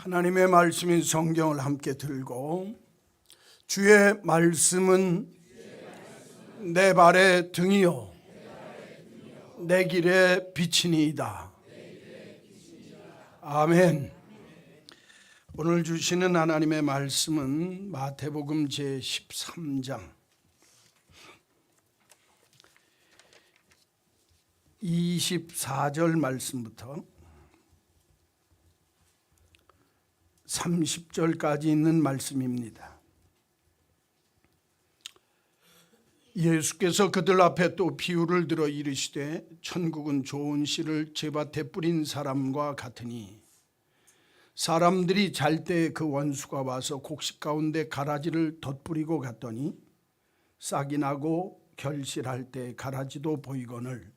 하나님의 말씀인 성경을 함께 들고, 주의 말씀은 내 발의 등이요 내 길의 빛이니이다. 아멘. 오늘 주시는 하나님의 말씀은 마태복음 제13장 24절 말씀부터 30절까지 있는 말씀입니다. 예수께서 그들 앞에 또 비유를 들어 이르시되 천국은 좋은 씨를 제밭에 뿌린 사람과 같으니 사람들이 잘 때 그 원수가 와서 곡식 가운데 가라지를 덧뿌리고 갔더니 싹이 나고 결실할 때 가라지도 보이거늘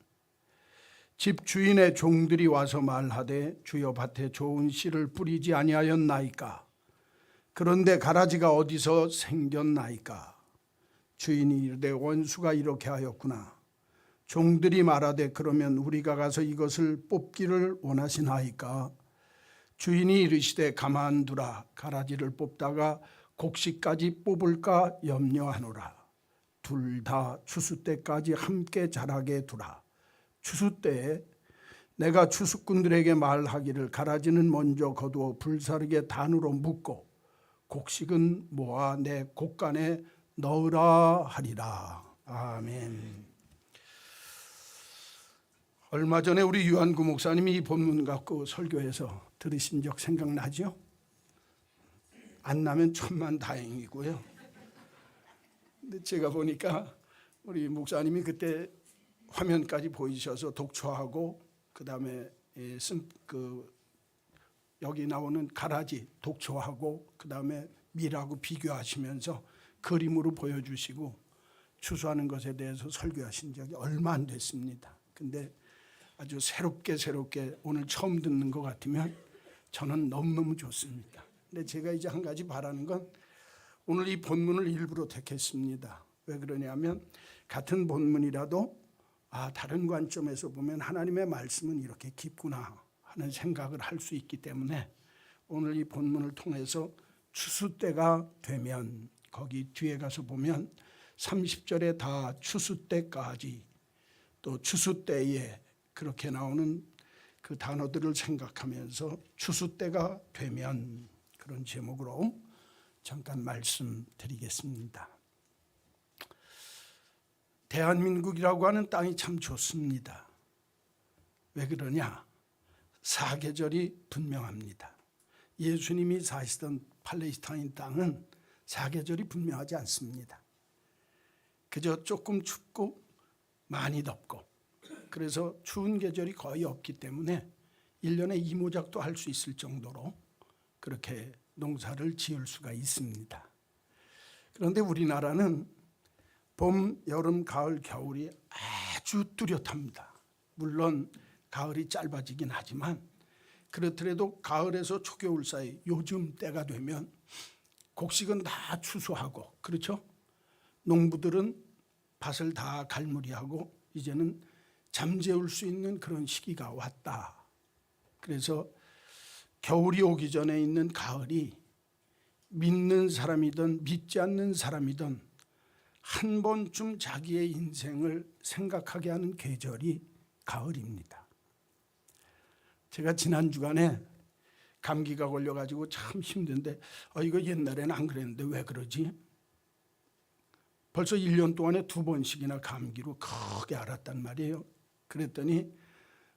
집 주인의 종들이 와서 말하되 주여 밭에 좋은 씨를 뿌리지 아니하였나이까? 그런데 가라지가 어디서 생겼나이까? 주인이 이르되 원수가 이렇게 하였구나. 종들이 말하되 그러면 우리가 가서 이것을 뽑기를 원하시나이까? 주인이 이르시되 가만두라. 가라지를 뽑다가 곡식까지 뽑을까 염려하노라. 둘 다 추수 때까지 함께 자라게 두라. 추수 때에 내가 추수꾼들에게 말하기를 가라지는 먼저 거두어 불사르게 단으로 묶고 곡식은 모아 내 곡간에 넣으라 하리라. 아멘. 얼마 전에 우리 유한구 목사님이 이 본문 갖고 설교해서 들으신 적 생각나죠? 안 나면 천만다행이고요. 근데 제가 보니까 우리 목사님이 그때 화면까지 보이셔서 독초하고 그다음에 여기 나오는 가라지 독초하고 그다음에 밀하고 비교하시면서 그림으로 보여주시고 추수하는 것에 대해서 설교하신 적이 얼마 안 됐습니다. 근데 아주 새롭게 오늘 처음 듣는 것 같으면 저는 너무너무 좋습니다. 근데 제가 이제 한 가지 바라는 건 오늘 이 본문을 일부러 택했습니다. 왜 그러냐면 같은 본문이라도 다른 관점에서 보면 하나님의 말씀은 이렇게 깊구나 하는 생각을 할 수 있기 때문에 오늘 이 본문을 통해서 추수 때가 되면 거기 뒤에 가서 보면 30절에 다 추수 때까지 또 추수 때에 그렇게 나오는 그 단어들을 생각하면서 추수 때가 되면 그런 제목으로 잠깐 말씀드리겠습니다. 대한민국이라고 하는 땅이 참 좋습니다. 왜 그러냐? 사계절이 분명합니다. 예수님이 사시던 팔레스타인 땅은 사계절이 분명하지 않습니다. 그저 조금 춥고 많이 덥고 그래서 추운 계절이 거의 없기 때문에 1년에 이모작도 할 수 있을 정도로 그렇게 농사를 지을 수가 있습니다. 그런데 우리나라는 봄, 여름, 가을, 겨울이 아주 뚜렷합니다. 물론 가을이 짧아지긴 하지만 그렇더라도 가을에서 초겨울 사이 요즘 때가 되면 곡식은 다 추수하고 그렇죠? 농부들은 밭을 다 갈무리하고 이제는 잠재울 수 있는 그런 시기가 왔다. 그래서 겨울이 오기 전에 있는 가을이 믿는 사람이든 믿지 않는 사람이든 한 번쯤 자기의 인생을 생각하게 하는 계절이 가을입니다. 제가 지난 주간에 감기가 걸려가지고 참 힘든데 이거 옛날에는 안 그랬는데 왜 그러지? 벌써 1년 동안에 2번씩이나 감기로 크게 앓았단 말이에요. 그랬더니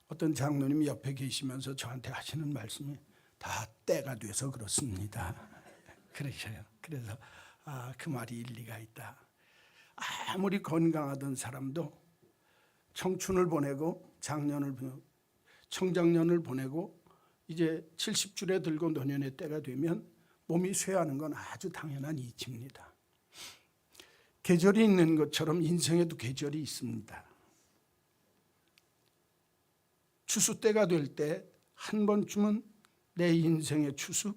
어떤 장로님이 옆에 계시면서 저한테 하시는 말씀이 다 때가 돼서 그렇습니다. 그러셔요. 그래서 그 말이 일리가 있다. 아무리 건강하던 사람도 청춘을 보내고 청장년을 보내고 이제 70줄에 들고 노년의 때가 되면 몸이 쇠하는 건 아주 당연한 이치입니다. 계절이 있는 것처럼 인생에도 계절이 있습니다. 추수 때가 될 때 한 번쯤은 내 인생의 추수,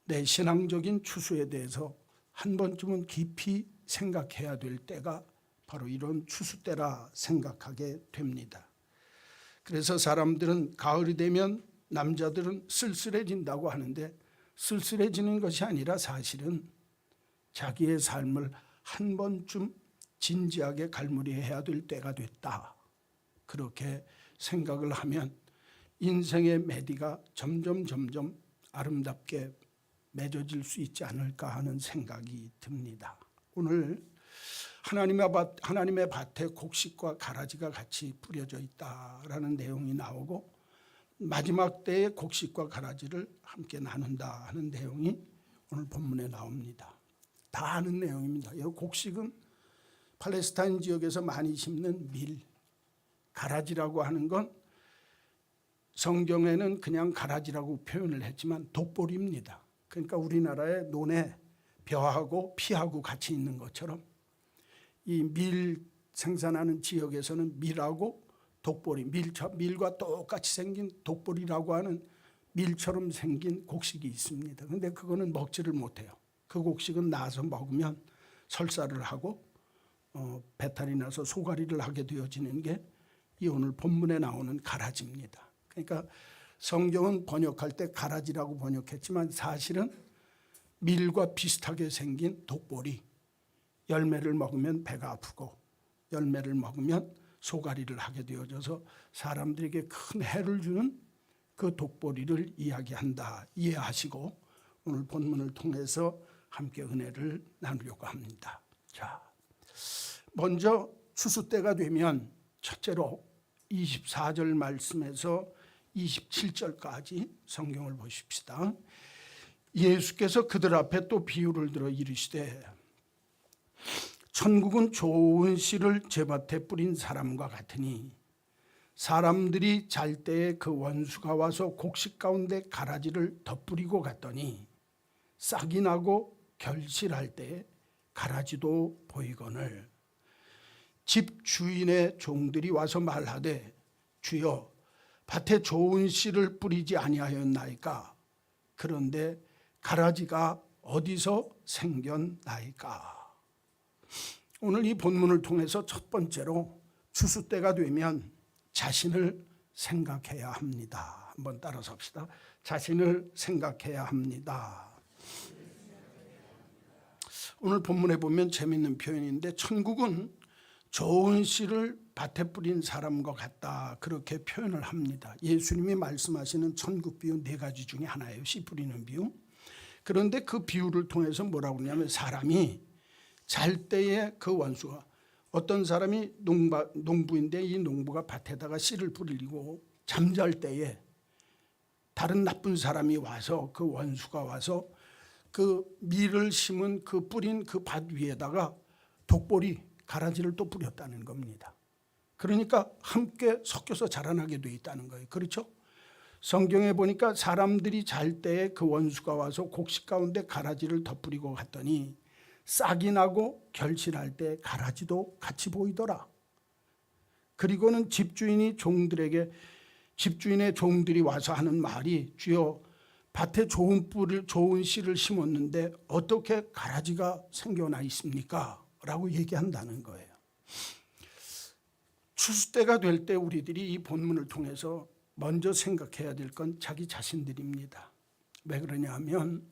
내 신앙적인 추수에 대해서 한 번쯤은 깊이 생각해야 될 때가 바로 이런 추수 때라 생각하게 됩니다. 그래서 사람들은 가을이 되면 남자들은 쓸쓸해진다고 하는데 쓸쓸해지는 것이 아니라 사실은 자기의 삶을 한 번쯤 진지하게 갈무리해야 될 때가 됐다. 그렇게 생각을 하면 인생의 매디가 점점 아름답게 맺어질 수 있지 않을까 하는 생각이 듭니다. 오늘 하나님의 밭에 곡식과 가라지가 같이 뿌려져 있다라는 내용이 나오고 마지막 때에 곡식과 가라지를 함께 나눈다 하는 내용이 오늘 본문에 나옵니다. 다 아는 내용입니다. 이 곡식은 팔레스타인 지역에서 많이 심는 밀, 가라지라고 하는 건 성경에는 그냥 가라지라고 표현을 했지만 독보리입니다. 그러니까 우리나라의 논에 벼하고 피하고 같이 있는 것처럼 이 밀 생산하는 지역에서는 밀하고 독보리, 밀과 똑같이 생긴 독보리라고 하는 밀처럼 생긴 곡식이 있습니다. 그런데 그거는 먹지를 못해요. 그 곡식은 나서 먹으면 설사를 하고 배탈이 나서 소가리를 하게 되어지는 게 이 오늘 본문에 나오는 가라지입니다. 그러니까 성경은 번역할 때 가라지라고 번역했지만 사실은 밀과 비슷하게 생긴 독보리, 열매를 먹으면 배가 아프고 열매를 먹으면 소가리를 하게 되어져서 사람들에게 큰 해를 주는 그 독보리를 이야기한다. 이해하시고 오늘 본문을 통해서 함께 은혜를 나누려고 합니다. 자, 먼저 추수 때가 되면 첫째로 24절 말씀에서 27절까지 성경을 보십시다. 예수께서 그들 앞에 또 비유를 들어 이르시되 천국은 좋은 씨를 제밭에 뿌린 사람과 같으니 사람들이 잘 때에 그 원수가 와서 곡식 가운데 가라지를 덧뿌리고 갔더니 싹이 나고 결실할 때에 가라지도 보이거늘 집 주인의 종들이 와서 말하되 주여 밭에 좋은 씨를 뿌리지 아니하였나이까 그런데 가라지가 어디서 생겼나이까. 오늘 이 본문을 통해서 첫 번째로 추수 때가 되면 자신을 생각해야 합니다. 한번 따라서 합시다. 자신을 생각해야 합니다. 오늘 본문에 보면 재미있는 표현인데 천국은 좋은 씨를 밭에 뿌린 사람과 같다 그렇게 표현을 합니다. 예수님이 말씀하시는 천국 비유 4가지 중에 하나예요. 씨 뿌리는 비유. 그런데 그 비유를 통해서 뭐라고 하냐면 사람이 잘 때에 그 원수가 어떤 사람이 농부인데 이 농부가 밭에다가 씨를 뿌리고 잠잘 때에 다른 나쁜 사람이 와서 그 원수가 와서 그 밀을 심은 그 뿌린 그 밭 위에다가 독보리 가라지를 또 뿌렸다는 겁니다. 그러니까 함께 섞여서 자라나게 돼 있다는 거예요. 그렇죠? 성경에 보니까 사람들이 잘 때에 그 원수가 와서 곡식 가운데 가라지를 덧뿌리고 갔더니 싹이 나고 결실할 때 가라지도 같이 보이더라. 그리고는 집주인의 종들이 와서 하는 말이 주여 밭에 좋은 씨를 심었는데 어떻게 가라지가 생겨나 있습니까? 라고 얘기한다는 거예요. 추수 때가 될 때 우리들이 이 본문을 통해서 먼저 생각해야 될 건 자기 자신들입니다. 왜 그러냐 하면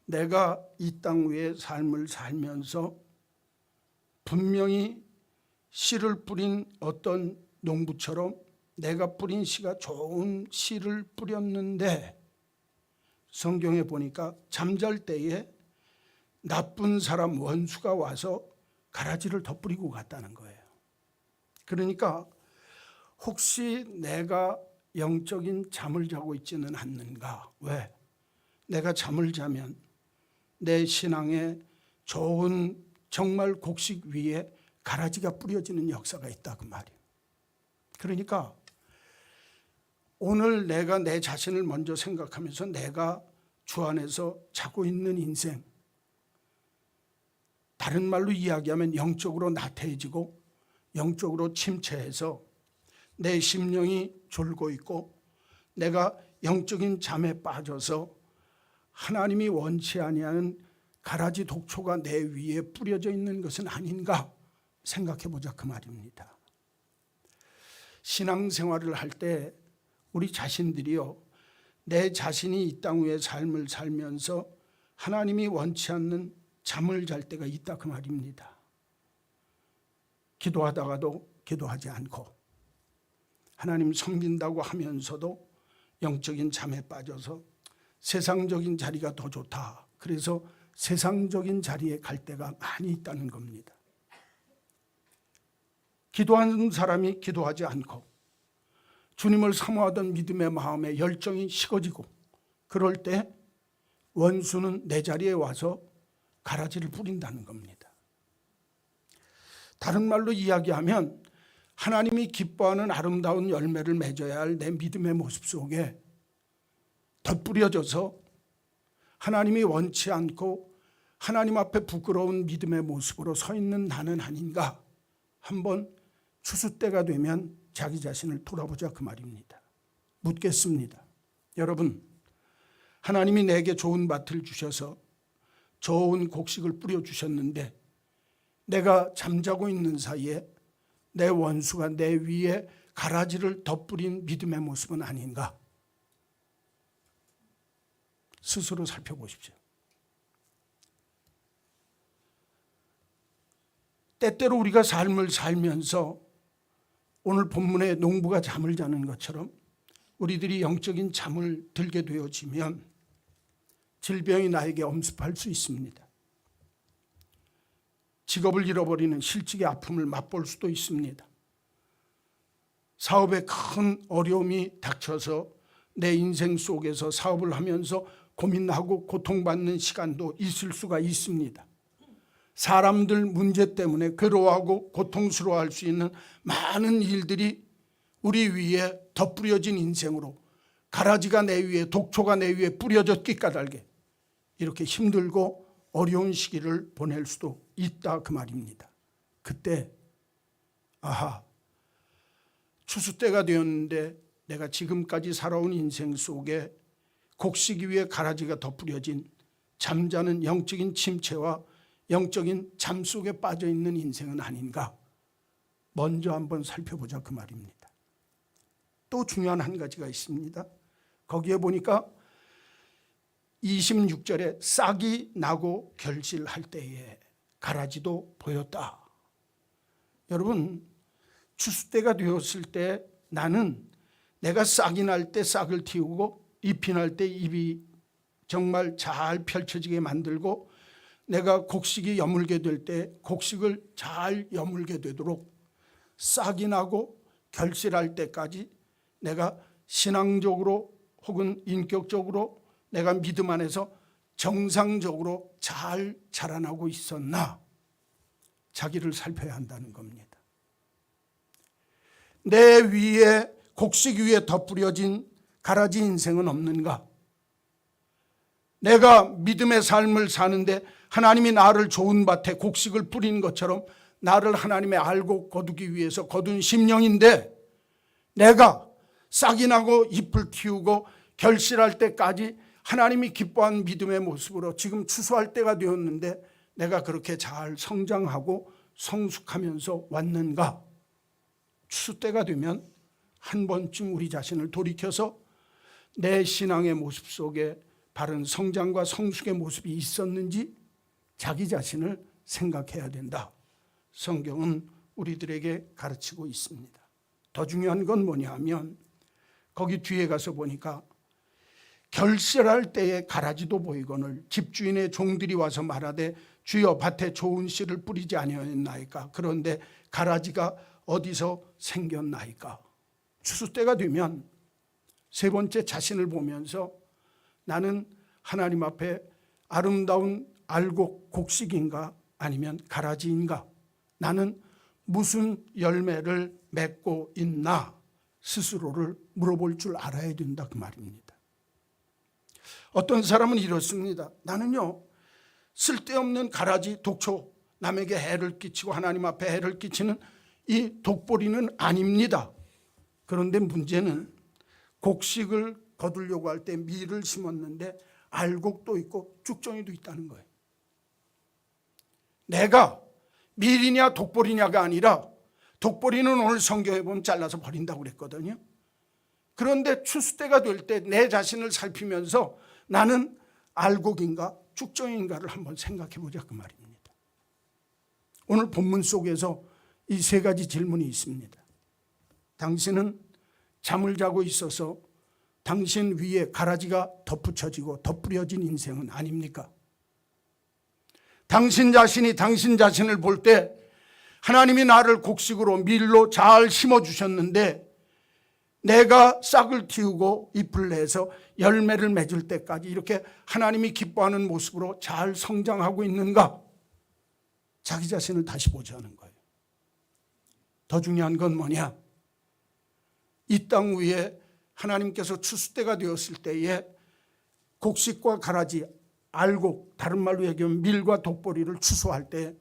내가 이 땅 위에 삶을 살면서 분명히 씨를 뿌린 어떤 농부처럼 내가 뿌린 씨가 좋은 씨를 뿌렸는데 성경에 보니까 잠잘 때에 나쁜 사람 원수가 와서 가라지를 덧뿌리고 갔다는 거예요. 그러니까 혹시 내가 영적인 잠을 자고 있지는 않는가? 왜? 내가 잠을 자면 내 신앙에 좋은 정말 곡식 위에 가라지가 뿌려지는 역사가 있다 그 말이에요. 그러니까 오늘 내가 내 자신을 먼저 생각하면서 내가 주 안에서 자고 있는 인생, 다른 말로 이야기하면 영적으로 나태해지고 영적으로 침체해서 내 심령이 졸고 있고 내가 영적인 잠에 빠져서 하나님이 원치 아니하는 가라지 독초가 내 위에 뿌려져 있는 것은 아닌가 생각해 보자 그 말입니다. 신앙생활을 할 때 우리 자신들이요, 내 자신이 이 땅 위의 삶을 살면서 하나님이 원치 않는 잠을 잘 때가 있다 그 말입니다. 기도하다가도 기도하지 않고 하나님 섬긴다고 하면서도 영적인 잠에 빠져서 세상적인 자리가 더 좋다, 그래서 세상적인 자리에 갈 때가 많이 있다는 겁니다. 기도하는 사람이 기도하지 않고 주님을 사모하던 믿음의 마음에 열정이 식어지고 그럴 때 원수는 내 자리에 와서 가라지를 뿌린다는 겁니다. 다른 말로 이야기하면 하나님이 기뻐하는 아름다운 열매를 맺어야 할 내 믿음의 모습 속에 덧뿌려져서 하나님이 원치 않고 하나님 앞에 부끄러운 믿음의 모습으로 서 있는 나는 아닌가, 한번 추수 때가 되면 자기 자신을 돌아보자 그 말입니다. 묻겠습니다. 여러분, 하나님이 내게 좋은 밭을 주셔서 좋은 곡식을 뿌려주셨는데 내가 잠자고 있는 사이에 내 원수가 내 위에 가라지를 덧뿌린 믿음의 모습은 아닌가? 스스로 살펴보십시오. 때때로 우리가 삶을 살면서 오늘 본문의 농부가 잠을 자는 것처럼 우리들이 영적인 잠을 들게 되어지면 질병이 나에게 엄습할 수 있습니다. 직업을 잃어버리는 실직의 아픔을 맛볼 수도 있습니다. 사업에 큰 어려움이 닥쳐서 내 인생 속에서 사업을 하면서 고민하고 고통받는 시간도 있을 수가 있습니다. 사람들 문제 때문에 괴로워하고 고통스러워할 수 있는 많은 일들이 우리 위에 덧뿌려진 인생으로 가라지가 내 위에, 독초가 내 위에 뿌려졌기 까닭에 이렇게 힘들고 어려운 시기를 보낼 수도 있다 그 말입니다. 그때 아하, 추수 때가 되었는데 내가 지금까지 살아온 인생 속에 곡식 위에 가라지가 덧뿌려진 잠자는 영적인 침체와 영적인 잠 속에 빠져 있는 인생은 아닌가, 먼저 한번 살펴보자 그 말입니다. 또 중요한 한 가지가 있습니다. 거기에 보니까 26절에 싹이 나고 결실할 때에 가라지도 보였다. 여러분, 추수 때가 되었을 때 나는 내가 싹이 날 때 싹을 틔우고 잎이 날 때 잎이 정말 잘 펼쳐지게 만들고 내가 곡식이 여물게 될 때 곡식을 잘 여물게 되도록 싹이 나고 결실할 때까지 내가 신앙적으로 혹은 인격적으로 내가 믿음 안에서 정상적으로 잘 자라나고 있었나, 자기를 살펴야 한다는 겁니다. 내 위에 곡식 위에 덧뿌려진 가라지 인생은 없는가? 내가 믿음의 삶을 사는데 하나님이 나를 좋은 밭에 곡식을 뿌리는 것처럼 나를 하나님의 알고 거두기 위해서 거둔 심령인데 내가 싹이 나고 잎을 틔우고 결실할 때까지 하나님이 기뻐한 믿음의 모습으로 지금 추수할 때가 되었는데 내가 그렇게 잘 성장하고 성숙하면서 왔는가? 추수 때가 되면 한 번쯤 우리 자신을 돌이켜서 내 신앙의 모습 속에 바른 성장과 성숙의 모습이 있었는지 자기 자신을 생각해야 된다. 성경은 우리들에게 가르치고 있습니다. 더 중요한 건 뭐냐 하면 거기 뒤에 가서 보니까 결실할 때에 가라지도 보이거늘 집주인의 종들이 와서 말하되 주여 밭에 좋은 씨를 뿌리지 아니하였나이까? 그런데 가라지가 어디서 생겼나이까? 추수 때가 되면 세 번째 자신을 보면서 나는 하나님 앞에 아름다운 알곡 곡식인가 아니면 가라지인가? 나는 무슨 열매를 맺고 있나? 스스로를 물어볼 줄 알아야 된다 그 말입니다. 어떤 사람은 이렇습니다. 나는요, 쓸데없는 가라지, 독초, 남에게 해를 끼치고 하나님 앞에 해를 끼치는 이 독보리는 아닙니다. 그런데 문제는 곡식을 거두려고 할 때 밀을 심었는데 알곡도 있고 쭉정이도 있다는 거예요. 내가 밀이냐 독보리냐가 아니라, 독보리는 오늘 성경에 보면 잘라서 버린다고 그랬거든요. 그런데 추수 때가 될 때 내 자신을 살피면서 나는 알곡인가 쭉정인가를 한번 생각해 보자 그 말입니다. 오늘 본문 속에서 이 세 가지 질문이 있습니다. 당신은 잠을 자고 있어서 당신 위에 가라지가 덧붙여지고 덧뿌려진 인생은 아닙니까? 당신 자신이 당신 자신을 볼 때 하나님이 나를 곡식으로 밀로 잘 심어주셨는데 내가 싹을 틔우고 잎을 내서 열매를 맺을 때까지 이렇게 하나님이 기뻐하는 모습으로 잘 성장하고 있는가? 자기 자신을 다시 보자는 거예요. 더 중요한 건 뭐냐? 이 땅 위에 하나님께서 추수 때가 되었을 때에 곡식과 가라지, 알곡, 다른 말로 얘기하면 밀과 독보리를 추수할 때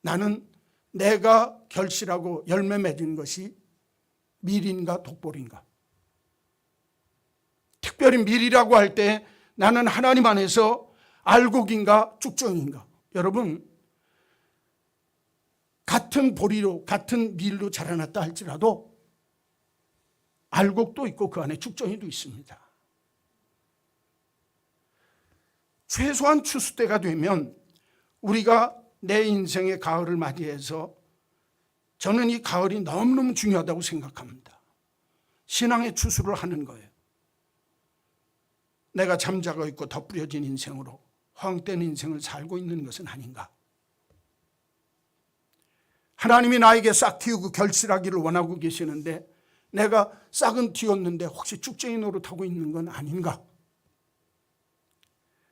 나는 내가 결실하고 열매 맺은 것이 밀인가 독보리인가? 특별히 밀이라고 할 때 나는 하나님 안에서 알곡인가 쭉정인가? 여러분, 같은 보리로 같은 밀로 자라났다 할지라도 알곡도 있고 그 안에 쭉정이도 있습니다. 최소한 추수 때가 되면 우리가 내 인생의 가을을 맞이해서 저는 이 가을이 너무너무 중요하다고 생각합니다. 신앙의 추수를 하는 거예요. 내가 잠자고 있고 덧뿌려진 인생으로 허황된 인생을 살고 있는 것은 아닌가? 하나님이 나에게 싹 틔우고 결실하기를 원하고 계시는데 내가 싹은 틔웠는데 혹시 쭉정이 노릇하고 있는 건 아닌가?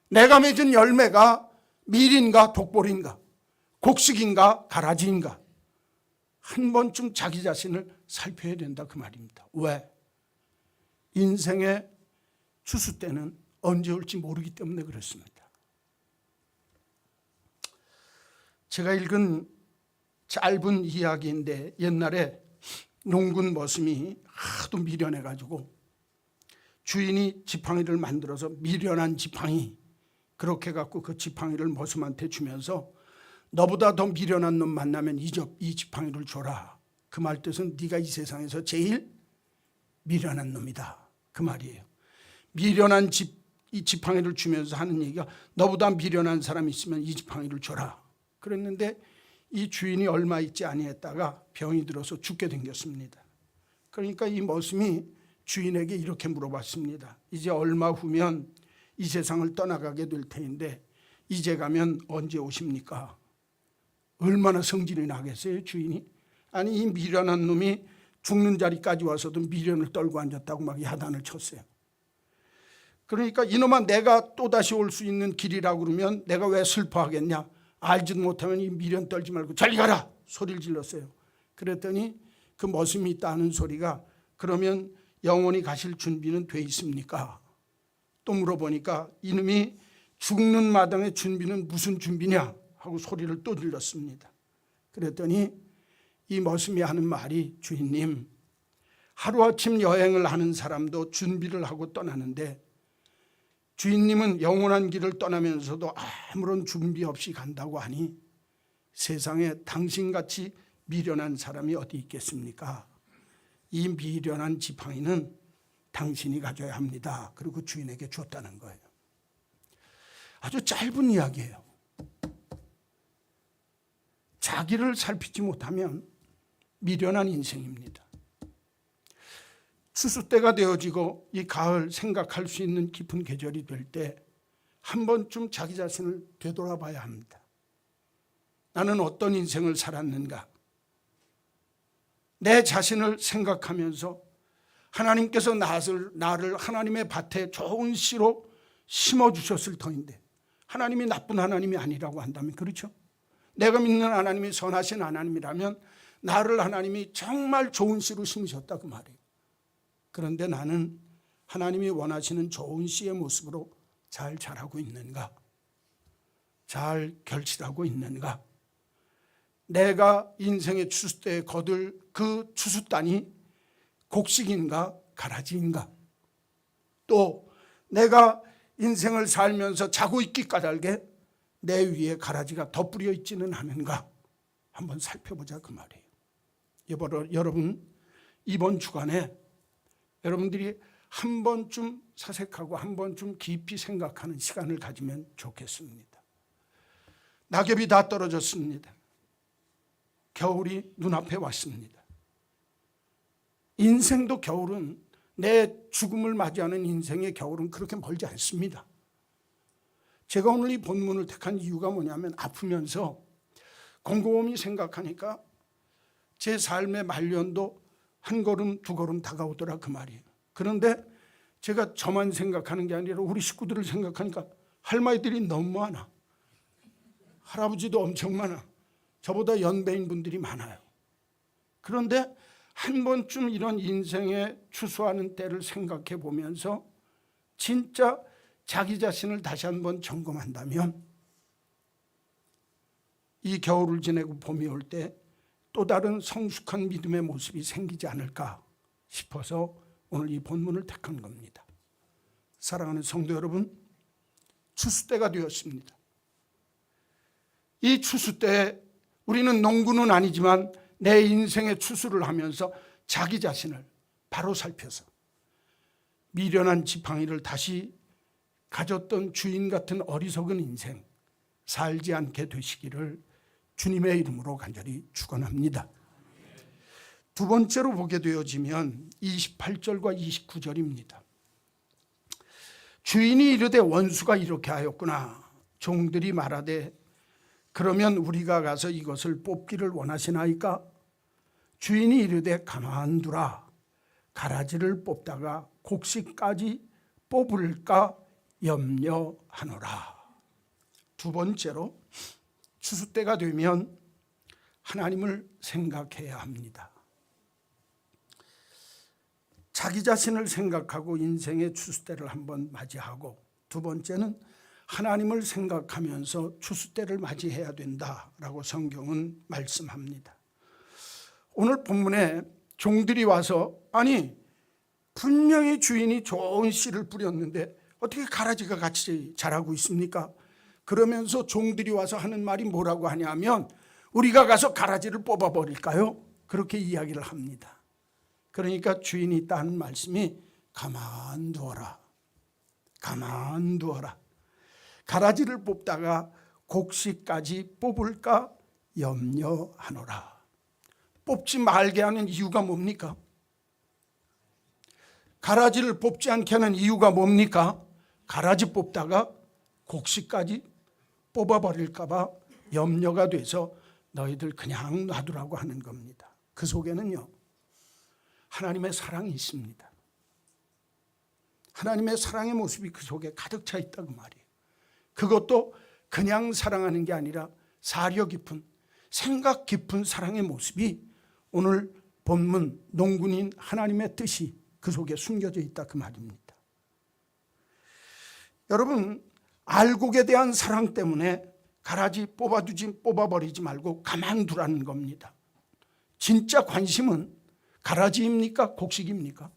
내가 맺은 열매가 밀인가 독보리인가? 곡식인가 가라지인가? 한 번쯤 자기 자신을 살펴야 된다 그 말입니다. 왜? 인생의 추수 때는 언제 올지 모르기 때문에 그렇습니다. 제가 읽은 짧은 이야기인데 옛날에 농군 머슴이 하도 미련해가지고 주인이 지팡이를 만들어서 미련한 지팡이 그렇게 갖고 그 지팡이를 머슴한테 주면서 너보다 더 미련한 놈 만나면 이 지팡이를 줘라. 그 말 뜻은 네가 이 세상에서 제일 미련한 놈이다. 그 말이에요. 미련한 이 지팡이를 주면서 하는 얘기가 너보다 미련한 사람이 있으면 이 지팡이를 줘라. 그랬는데 이 주인이 얼마 있지 아니했다가 병이 들어서 죽게 생겼습니다. 그러니까 이 머슴이 주인에게 이렇게 물어봤습니다. 이제 얼마 후면 이 세상을 떠나가게 될 테인데 이제 가면 언제 오십니까? 얼마나 성질이 나겠어요 주인이? 아니 이 미련한 놈이 죽는 자리까지 와서도 미련을 떨고 앉았다고 막 야단을 쳤어요. 그러니까 이놈아 내가 또다시 올 수 있는 길이라고 그러면 내가 왜 슬퍼하겠냐? 알지도 못하면 이 미련 떨지 말고 저리 가라 소리를 질렀어요. 그랬더니 그 머슴이 있다는 소리가 그러면 영원히 가실 준비는 돼 있습니까? 또 물어보니까 이놈이 죽는 마당의 준비는 무슨 준비냐 하고 소리를 또 질렀습니다. 그랬더니 이 머슴이 하는 말이 주인님 하루아침 여행을 하는 사람도 준비를 하고 떠나는데 주인님은 영원한 길을 떠나면서도 아무런 준비 없이 간다고 하니 세상에 당신같이 미련한 사람이 어디 있겠습니까? 이 미련한 지팡이는 당신이 가져야 합니다. 그리고 주인에게 줬다는 거예요. 아주 짧은 이야기예요. 자기를 살피지 못하면 미련한 인생입니다. 추수 때가 되어지고 이 가을 생각할 수 있는 깊은 계절이 될 때 한 번쯤 자기 자신을 되돌아봐야 합니다. 나는 어떤 인생을 살았는가? 내 자신을 생각하면서 하나님께서 나를 하나님의 밭에 좋은 씨로 심어주셨을 터인데 하나님이 나쁜 하나님이 아니라고 한다면 그렇죠? 내가 믿는 하나님이 선하신 하나님이라면 나를 하나님이 정말 좋은 씨로 심으셨다 그 말이에요. 그런데 나는 하나님이 원하시는 좋은 씨의 모습으로 잘 자라고 있는가? 잘 결실하고 있는가? 내가 인생의 추수 때에 거둘 그 추수단이 곡식인가 가라지인가? 또 내가 인생을 살면서 자고 있기 까닭에 내 위에 가라지가 덧뿌려 있지는 않은가? 한번 살펴보자 그 말이에요. 여러분 이번 주간에 여러분들이 한 번쯤 사색하고 한 번쯤 깊이 생각하는 시간을 가지면 좋겠습니다. 낙엽이 다 떨어졌습니다. 겨울이 눈앞에 왔습니다. 인생도 겨울은, 내 죽음을 맞이하는 인생의 겨울은 그렇게 멀지 않습니다. 제가 오늘 이 본문을 택한 이유가 뭐냐면, 아프면서 곰곰이 생각하니까 제 삶의 말년도 한 걸음 두 걸음 다가오더라, 그 말이에요. 그런데 제가 저만 생각하는 게 아니라 우리 식구들을 생각하니까 할머니들이 너무 많아. 할아버지도 엄청 많아. 저보다 연배인 분들이 많아요. 그런데 한 번쯤 이런 인생에 추수하는 때를 생각해 보면서 진짜 자기 자신을 다시 한번 점검한다면, 이 겨울을 지내고 봄이 올 때 또 다른 성숙한 믿음의 모습이 생기지 않을까 싶어서 오늘 이 본문을 택한 겁니다. 사랑하는 성도 여러분, 추수 때가 되었습니다. 이 추수 때에 우리는 농구는 아니지만 내 인생의 추수를 하면서 자기 자신을 바로 살펴서 미련한 지팡이를 다시 가졌던 주인 같은 어리석은 인생 살지 않게 되시기를 주님의 이름으로 간절히 축원합니다. 두 번째로 보게 되어지면 28절과 29절입니다. 주인이 이르되 원수가 이렇게 하였구나. 종들이 말하되 그러면 우리가 가서 이것을 뽑기를 원하시나이까? 주인이 이르되 가만두라. 가라지를 뽑다가 곡식까지 뽑을까 염려하노라. 두 번째로, 추수 때가 되면 하나님을 생각해야 합니다. 자기 자신을 생각하고 인생의 추수 때를 한번 맞이하고, 두 번째는 하나님을 생각하면서 추수 때를 맞이해야 된다라고 성경은 말씀합니다. 오늘 본문에 종들이 와서, 아니 분명히 주인이 좋은 씨를 뿌렸는데 어떻게 가라지가 같이 자라고 있습니까? 그러면서 종들이 와서 하는 말이 뭐라고 하냐면, 우리가 가서 가라지를 뽑아버릴까요? 그렇게 이야기를 합니다. 그러니까 주인이 있다는 말씀이 가만두어라. 가만두어라. 가라지를 뽑다가 곡식까지 뽑을까 염려하노라. 뽑지 말게 하는 이유가 뭡니까? 가라지를 뽑지 않게 하는 이유가 뭡니까? 가라지 뽑다가 곡식까지 뽑아버릴까 봐 염려가 돼서 너희들 그냥 놔두라고 하는 겁니다. 그 속에는요, 하나님의 사랑이 있습니다. 하나님의 사랑의 모습이 그 속에 가득 차 있다, 그 말이에요. 그것도 그냥 사랑하는 게 아니라 사려 깊은, 생각 깊은 사랑의 모습이 오늘 본문 농군인 하나님의 뜻이 그 속에 숨겨져 있다, 그 말입니다. 여러분, 알곡에 대한 사랑 때문에 가라지 뽑아버리지 말고 가만두라는 겁니다. 진짜 관심은 가라지입니까? 곡식입니까?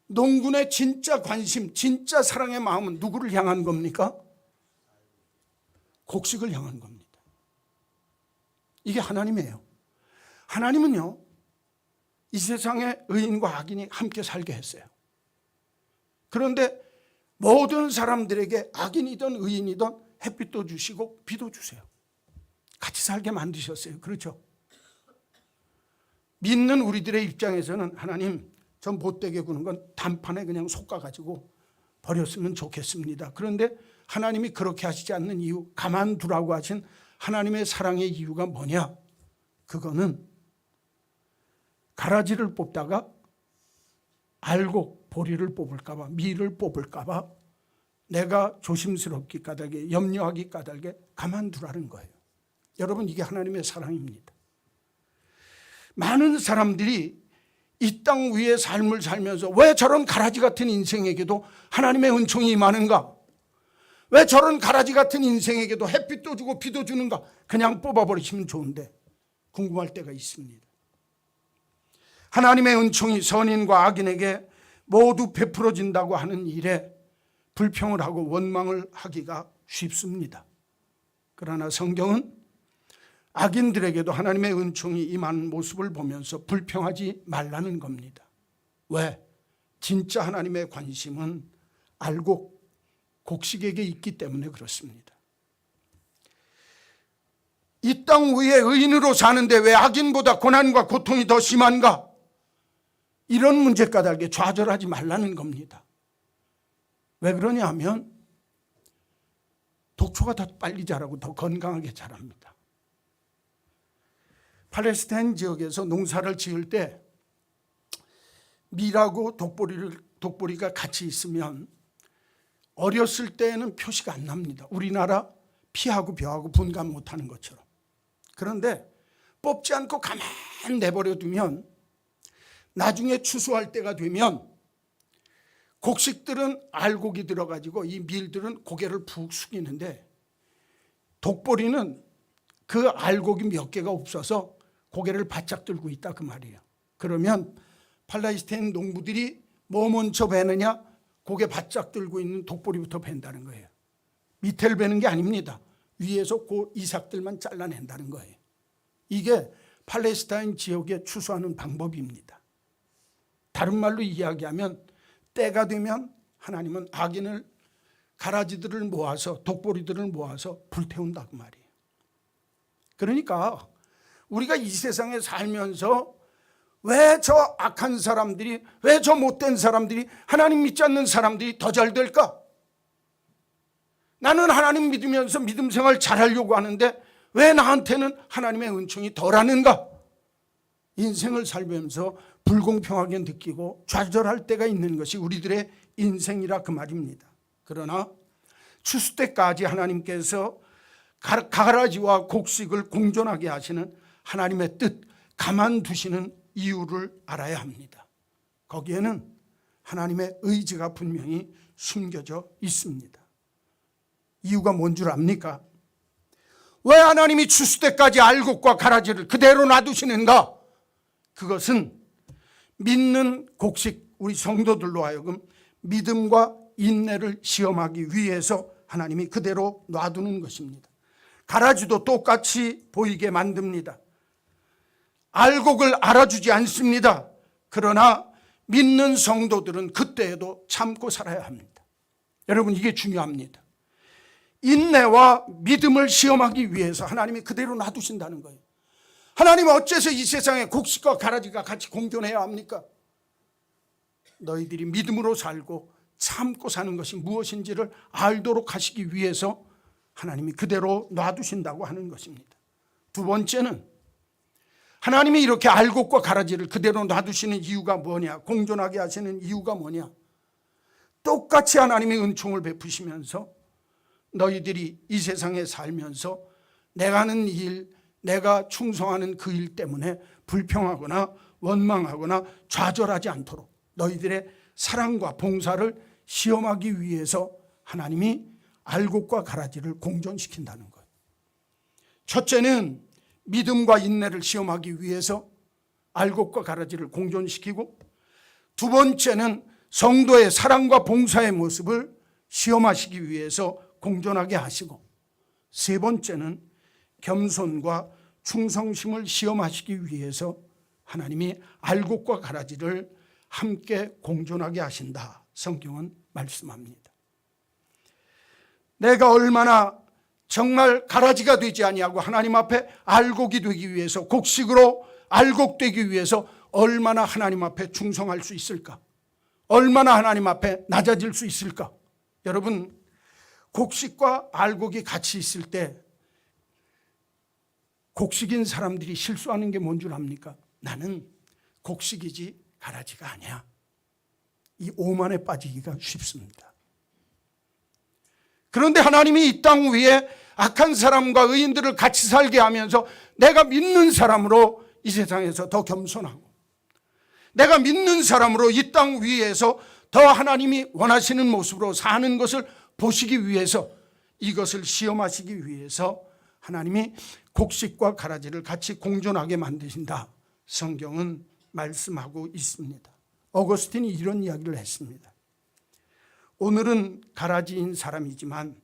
농군의 진짜 관심, 진짜 사랑의 마음은 누구를 향한 겁니까? 곡식을 향한 겁니다. 이게 하나님이에요. 하나님은요, 이 세상에 의인과 악인이 함께 살게 했어요. 그런데 모든 사람들에게 악인이든 의인이든 햇빛도 주시고 비도 주세요. 같이 살게 만드셨어요. 그렇죠? 믿는 우리들의 입장에서는 하나님, 전 못되게 구는 건 단판에 그냥 솎아가지고 버렸으면 좋겠습니다. 그런데 하나님이 그렇게 하시지 않는 이유, 가만두라고 하신 하나님의 사랑의 이유가 뭐냐? 그거는 가라지를 뽑다가 알곡, 보리를 뽑을까 봐, 밀을 뽑을까 봐 내가 조심스럽기 까닭에, 염려하기 까닭에 가만두라는 거예요. 여러분, 이게 하나님의 사랑입니다. 많은 사람들이 이 땅 위에 삶을 살면서 왜 저런 가라지 같은 인생에게도 하나님의 은총이 임하는가? 왜 저런 가라지 같은 인생에게도 햇빛도 주고 비도 주는가? 그냥 뽑아버리시면 좋은데 궁금할 때가 있습니다. 하나님의 은총이 선인과 악인에게 모두 베풀어진다고 하는 일에 불평을 하고 원망을 하기가 쉽습니다. 그러나 성경은 악인들에게도 하나님의 은총이 임하는 모습을 보면서 불평하지 말라는 겁니다. 왜? 진짜 하나님의 관심은 알곡, 곡식에게 있기 때문에 그렇습니다. 이 땅 위에 의인으로 사는데 왜 악인보다 고난과 고통이 더 심한가? 이런 문제 까닭에 좌절하지 말라는 겁니다. 왜 그러냐 하면 독초가 더 빨리 자라고 더 건강하게 자랍니다. 팔레스타인 지역에서 농사를 지을 때 밀하고 독보리가 같이 있으면 어렸을 때에는 표시가 안 납니다. 우리나라 피하고 벼하고 분간 못하는 것처럼. 그런데 뽑지 않고 가만 내버려 두면 나중에 추수할 때가 되면 곡식들은 알곡이 들어가지고 이 밀들은 고개를 푹 숙이는데 독보리는 그 알곡이 몇 개가 없어서 고개를 바짝 들고 있다 그 말이에요. 그러면 팔레스타인 농부들이 뭐 먼저 베느냐? 고개 바짝 들고 있는 독보리부터 벤다는 거예요. 밑에를 베는 게 아닙니다. 위에서 그 이삭들만 잘라낸다는 거예요. 이게 팔레스타인 지역에 추수하는 방법입니다. 다른 말로 이야기하면 때가 되면 하나님은 악인을 가라지들을 모아서 독보리들을 모아서 불태운다 그 말이에요. 그러니까 우리가 이 세상에 살면서 왜 저 악한 사람들이, 왜 저 못된 사람들이, 하나님 믿지 않는 사람들이 더 잘 될까? 나는 하나님 믿으면서 믿음 생활 잘하려고 하는데 왜 나한테는 하나님의 은총이 덜하는가? 인생을 살면서 불공평하게 느끼고 좌절할 때가 있는 것이 우리들의 인생이라 그 말입니다. 그러나 추수 때까지 하나님께서 가라지와 곡식을 공존하게 하시는 하나님의 뜻, 가만두시는 이유를 알아야 합니다. 거기에는 하나님의 의지가 분명히 숨겨져 있습니다. 이유가 뭔 줄 압니까? 왜 하나님이 추수 때까지 알곡과 가라지를 그대로 놔두시는가? 그것은 믿는 곡식, 우리 성도들로 하여금 믿음과 인내를 시험하기 위해서 하나님이 그대로 놔두는 것입니다. 가라지도 똑같이 보이게 만듭니다. 알곡을 알아주지 않습니다. 그러나 믿는 성도들은 그때에도 참고 살아야 합니다. 여러분, 이게 중요합니다. 인내와 믿음을 시험하기 위해서 하나님이 그대로 놔두신다는 거예요. 하나님은 어째서 이 세상에 곡식과 가라지가 같이 공존해야 합니까? 너희들이 믿음으로 살고 참고 사는 것이 무엇인지를 알도록 하시기 위해서 하나님이 그대로 놔두신다고 하는 것입니다. 두 번째는 하나님이 이렇게 알곡과 가라지를 그대로 놔두시는 이유가 뭐냐? 공존하게 하시는 이유가 뭐냐? 똑같이 하나님이 은총을 베푸시면서 너희들이 이 세상에 살면서 내가 하는 일, 내가 충성하는 그 일 때문에 불평하거나 원망하거나 좌절하지 않도록 너희들의 사랑과 봉사를 시험하기 위해서 하나님이 알곡과 가라지를 공존시킨다는 거예요. 첫째는 믿음과 인내를 시험하기 위해서 알곡과 가라지를 공존시키고, 두 번째는 성도의 사랑과 봉사의 모습을 시험하시기 위해서 공존하게 하시고, 세 번째는 겸손과 충성심을 시험하시기 위해서 하나님이 알곡과 가라지를 함께 공존하게 하신다. 성경은 말씀합니다. 내가 얼마나 정말 가라지가 되지 아니하고 하나님 앞에 알곡이 되기 위해서, 곡식으로 알곡되기 위해서 얼마나 하나님 앞에 충성할 수 있을까? 얼마나 하나님 앞에 낮아질 수 있을까? 여러분, 곡식과 알곡이 같이 있을 때 곡식인 사람들이 실수하는 게 뭔 줄 압니까? 나는 곡식이지 가라지가 아니야. 이 오만에 빠지기가 쉽습니다. 그런데 하나님이 이 땅 위에 악한 사람과 의인들을 같이 살게 하면서 내가 믿는 사람으로 이 세상에서 더 겸손하고, 내가 믿는 사람으로 이 땅 위에서 더 하나님이 원하시는 모습으로 사는 것을 보시기 위해서, 이것을 시험하시기 위해서 하나님이 곡식과 가라지를 같이 공존하게 만드신다. 성경은 말씀하고 있습니다. 어거스틴이 이런 이야기를 했습니다. 오늘은 가라지인 사람이지만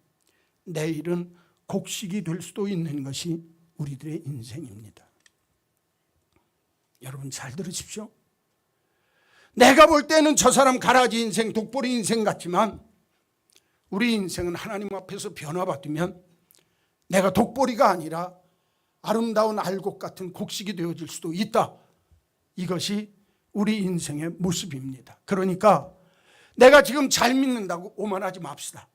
내일은 곡식이 될 수도 있는 것이 우리들의 인생입니다. 여러분 잘 들으십시오. 내가 볼 때는 저 사람 가라지 인생, 독보리 인생 같지만 우리 인생은 하나님 앞에서 변화받으면 내가 독보리가 아니라 아름다운 알곡 같은 곡식이 되어질 수도 있다. 이것이 우리 인생의 모습입니다. 그러니까 내가 지금 잘 믿는다고 오만하지 맙시다.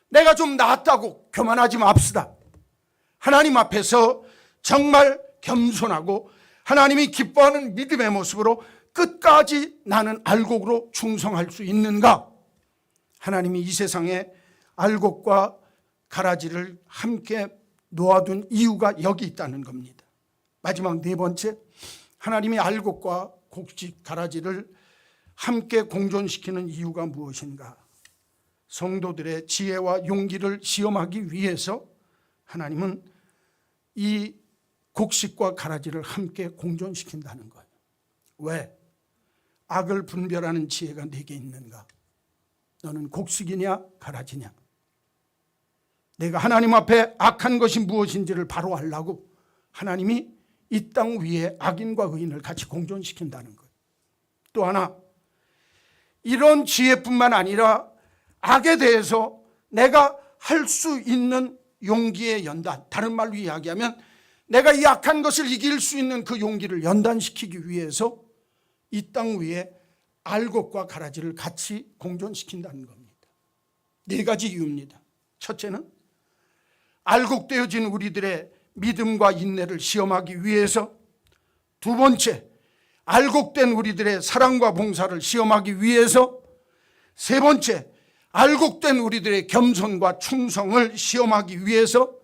내가 좀 나았다고 교만하지 맙시다. 하나님 앞에서 정말 겸손하고 하나님이 기뻐하는 믿음의 모습으로 끝까지 나는 알곡으로 충성할 수 있는가? 하나님이 이 세상에 알곡과 가라지를 함께 놓아둔 이유가 여기 있다는 겁니다. 마지막 네 번째, 하나님이 알곡과 곡식, 가라지를 함께 공존시키는 이유가 무엇인가? 성도들의 지혜와 용기를 시험하기 위해서 하나님은 이 곡식과 가라지를 함께 공존시킨다는 거예요. 왜? 악을 분별하는 지혜가 내게 있는가? 너는 곡식이냐 가라지냐? 내가 하나님 앞에 악한 것이 무엇인지를 바로 알라고 하나님이 이 땅 위에 악인과 의인을 같이 공존시킨다는 거예요. 또 하나, 이런 지혜뿐만 아니라 악에 대해서 내가 할 수 있는 용기의 연단, 다른 말로 이야기하면 내가 이 악한 것을 이길 수 있는 그 용기를 연단시키기 위해서 이 땅 위에 알곡과 가라지를 같이 공존시킨다는 겁니다. 네 가지 이유입니다. 첫째는 알곡되어진 우리들의 믿음과 인내를 시험하기 위해서, 두 번째, 알곡된 우리들의 사랑과 봉사를 시험하기 위해서, 세 번째, 알곡된 우리들의 겸손과 충성을 시험하기 위해서,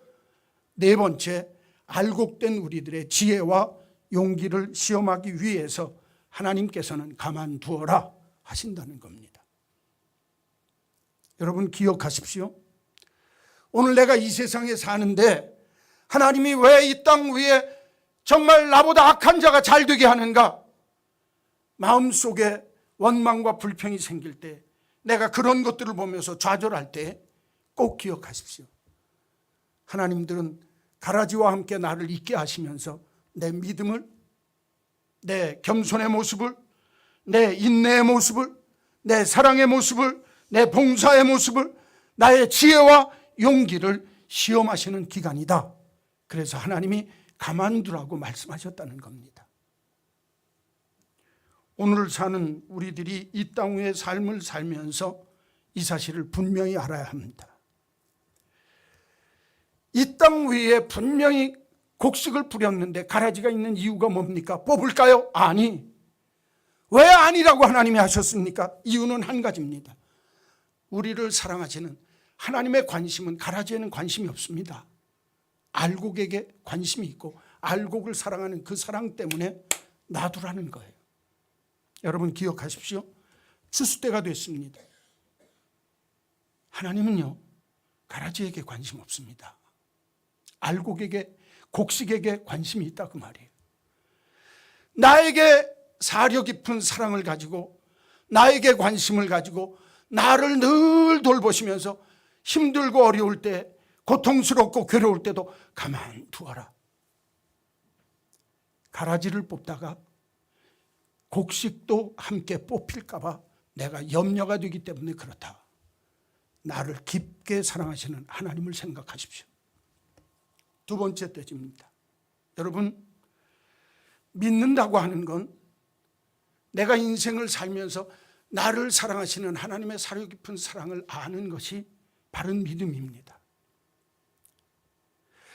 네 번째, 알곡된 우리들의 지혜와 용기를 시험하기 위해서 하나님께서는 가만두어라 하신다는 겁니다. 여러분 기억하십시오. 오늘 내가 이 세상에 사는데 하나님이 왜 이 땅 위에 정말 나보다 악한 자가 잘 되게 하는가? 마음속에 원망과 불평이 생길 때, 내가 그런 것들을 보면서 좌절할 때 꼭 기억하십시오. 하나님들은 가라지와 함께 나를 있게 하시면서 내 믿음을, 내 겸손의 모습을, 내 인내의 모습을, 내 사랑의 모습을, 내 봉사의 모습을, 나의 지혜와 용기를 시험하시는 기간이다. 그래서 하나님이 가만두라고 말씀하셨다는 겁니다. 오늘 사는 우리들이 이 땅 위의 삶을 살면서 이 사실을 분명히 알아야 합니다. 이 땅 위에 분명히 곡식을 뿌렸는데 가라지가 있는 이유가 뭡니까? 뽑을까요? 아니. 왜 아니라고 하나님이 하셨습니까? 이유는 한 가지입니다. 우리를 사랑하시는 하나님의 관심은 가라지에는 관심이 없습니다. 알곡에게 관심이 있고 알곡을 사랑하는 그 사랑 때문에 놔두라는 거예요. 여러분 기억하십시오. 추수 때가 됐습니다. 하나님은요, 가라지에게 관심 없습니다. 알곡에게, 곡식에게 관심이 있다 그 말이에요. 나에게 사려 깊은 사랑을 가지고, 나에게 관심을 가지고 나를 늘 돌보시면서 힘들고 어려울 때, 고통스럽고 괴로울 때도 가만두어라. 가라지를 뽑다가 곡식도 함께 뽑힐까 봐 내가 염려가 되기 때문에 그렇다. 나를 깊게 사랑하시는 하나님을 생각하십시오. 두 번째 뜻입니다. 여러분, 믿는다고 하는 건 내가 인생을 살면서 나를 사랑하시는 하나님의 사려 깊은 사랑을 아는 것이 바른 믿음입니다.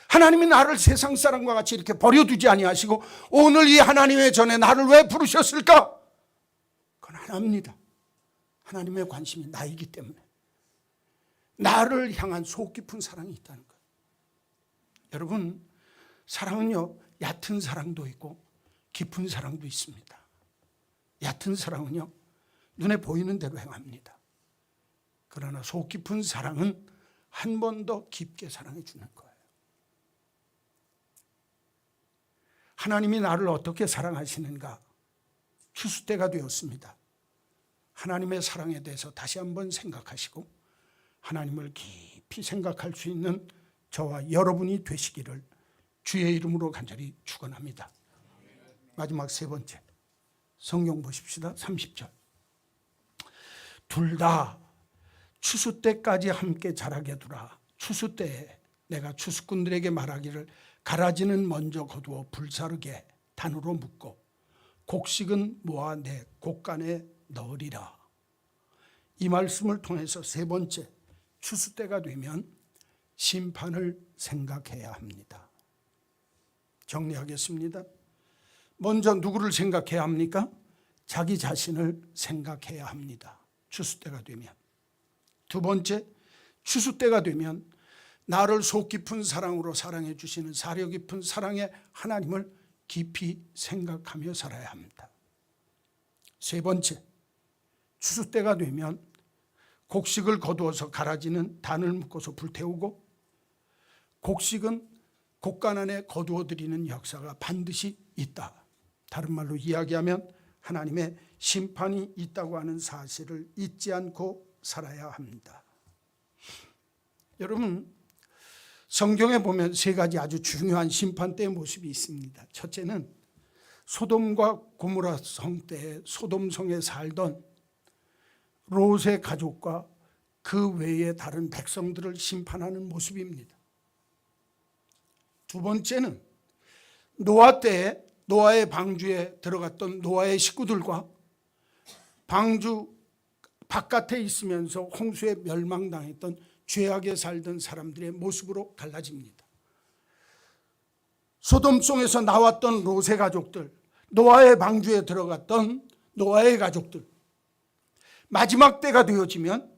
하나님이 나를 세상 사람과 같이 이렇게 버려두지 아니하시고 오늘 이 하나님의 전에 나를 왜 부르셨을까? 그건 하나입니다. 하나님의 관심이 나이기 때문에 나를 향한 속 깊은 사랑이 있다는 거예요. 여러분, 사랑은요, 얕은 사랑도 있고 깊은 사랑도 있습니다. 얕은 사랑은요, 눈에 보이는 대로 행합니다. 그러나 속 깊은 사랑은 한 번 더 깊게 사랑해 주는 거예요. 하나님이 나를 어떻게 사랑하시는가? 추수 때가 되었습니다. 하나님의 사랑에 대해서 다시 한번 생각하시고 하나님을 깊이 생각할 수 있는 저와 여러분이 되시기를 주의 이름으로 간절히 축원합니다. 마지막 세 번째, 성경 보십시다. 30절. 둘 다 추수 때까지 함께 자라게 두라. 추수 때에 내가 추수꾼들에게 말하기를 가라지는 먼저 거두어 불사르게 단으로 묶고 곡식은 모아 내 곡간에 넣으리라. 이 말씀을 통해서 세 번째, 추수 때가 되면 심판을 생각해야 합니다. 정리하겠습니다. 먼저 누구를 생각해야 합니까? 자기 자신을 생각해야 합니다. 추수 때가 되면. 두 번째, 추수 때가 되면 나를 속 깊은 사랑으로 사랑해 주시는 사려 깊은 사랑의 하나님을 깊이 생각하며 살아야 합니다. 세 번째, 추수 때가 되면 곡식을 거두어서 가라지는 단을 묶어서 불태우고 곡식은 곡간 안에 거두어 드리는 역사가 반드시 있다. 다른 말로 이야기하면 하나님의 심판이 있다고 하는 사실을 잊지 않고 살아야 합니다. 여러분, 성경에 보면 세 가지 아주 중요한 심판 때의 모습이 있습니다. 첫째는 소돔과 고모라 성 때에 소돔 성에 살던 롯의 가족과 그 외의 다른 백성들을 심판하는 모습입니다. 두 번째는 노아 때에 노아의 방주에 들어갔던 노아의 식구들과 방주 바깥에 있으면서 홍수에 멸망당했던 죄악에 살던 사람들의 모습으로 갈라집니다. 소돔성에서 나왔던 롯의 가족들, 노아의 방주에 들어갔던 노아의 가족들, 마지막 때가 되어지면